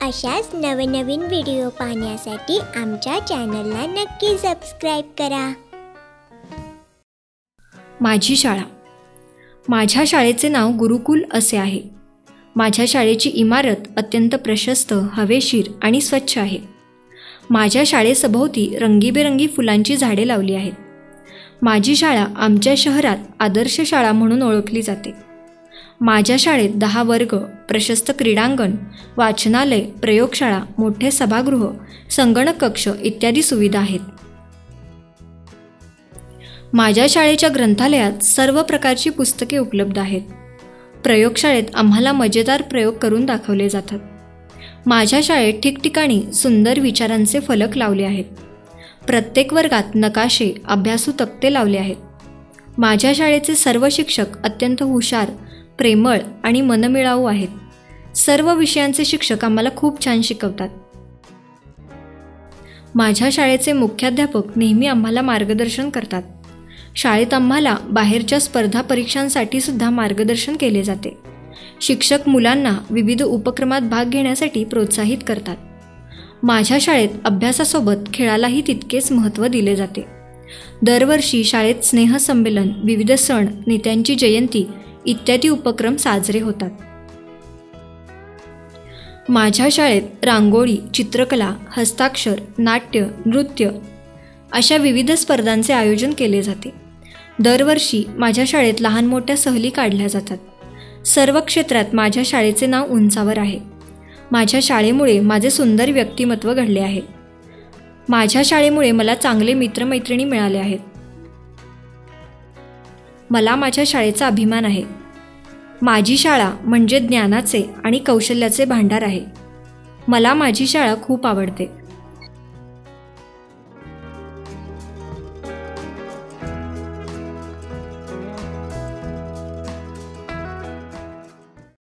अशाच नवनवीन व्हिडिओ पाहण्यासाठी आमच्या चॅनलला नक्की सबस्क्राइब करा। माझी शाळा। माझ्या शाळेचे नाव गुरुकुल असे आहे। माझ्या शाळेची इमारत अत्यंत प्रशस्त, हवेशीर आणि स्वच्छ आहे। माझ्या शाळेसभोवती रंगीबेरंगी फुलांची झाडे लावली आहेत। माझी शाळा आमच्या शहरात आदर्श शाळा म्हणून ओळखली जाते। माझ्या शाळेत 10 वर्ग, प्रशस्त क्रीडांगण, वाचनालय, प्रयोगशाळा, मोठे सभागृह, संगणक कक्ष इत्यादी सुविधा आहेत। माझ्या शाळेच्या ग्रंथालयात सर्व प्रकारची पुस्तके उपलब्ध आहेत। प्रयोगशाळेत आम्हाला मजेदार प्रयोग करून दाखवले जातात। माझ्या शाळेत ठिकठिकाणी सुंदर विचारांचे फलक लावले आहेत। प्रत्येक वर्गात नकाशे, अभ्यासू तक्ते लावले आहेत। माझ्या शाळेचे सर्व शिक्षक अत्यंत हुशार, प्रेमळ आणि मनमिळावू आहेत। सर्व विषयांचे शिक्षक आम्हाला खूप छान शिकवतात। माझ्या शाळेचे मुख्याध्यापक नेहमी आम्हाला मार्गदर्शन करतात। शाळेत आम्हाला बाहेरच्या स्पर्धा परीक्षांसाठी सुद्धा मार्गदर्शन केले जाते। शिक्षक मुलांना विविध उपक्रमात भाग घेण्यासाठी प्रोत्साहित करतात। माझ्या शाळेत अभ्यासासोबत खेळालाही तितकेच महत्त्व दिले जाते। दरवर्षी शाळेत स्नेहसंमेलन, विविध सण, नेत्यांची जयंती इत्यादी उपक्रम साजरे होतात। माझ्या शाळेत रांगोळी, चित्रकला, हस्ताक्षर, नाट्य, नृत्य अशा विविध स्पर्धांचे आयोजन केले जाते। दरवर्षी माझ्या शाळेत लहान मोठ्या सहली काढल्या जातात। सर्व क्षेत्रात माझ्या शाळेचे नाव उंचावर आहे। माझ्या शाळेमुळे माझे सुंदर व्यक्तिमत्व घडले आहे। माझ्या शाळेमुळे मला चांगले मित्रमैत्रिणी मिळाले आहेत। मला माझ्या शाळेचा अभिमान आहे। माझी शाळा म्हणजे ज्ञानाचे आणि कौशल्याचे भांडार आहे। मला माझी शाळा खूप आवडते।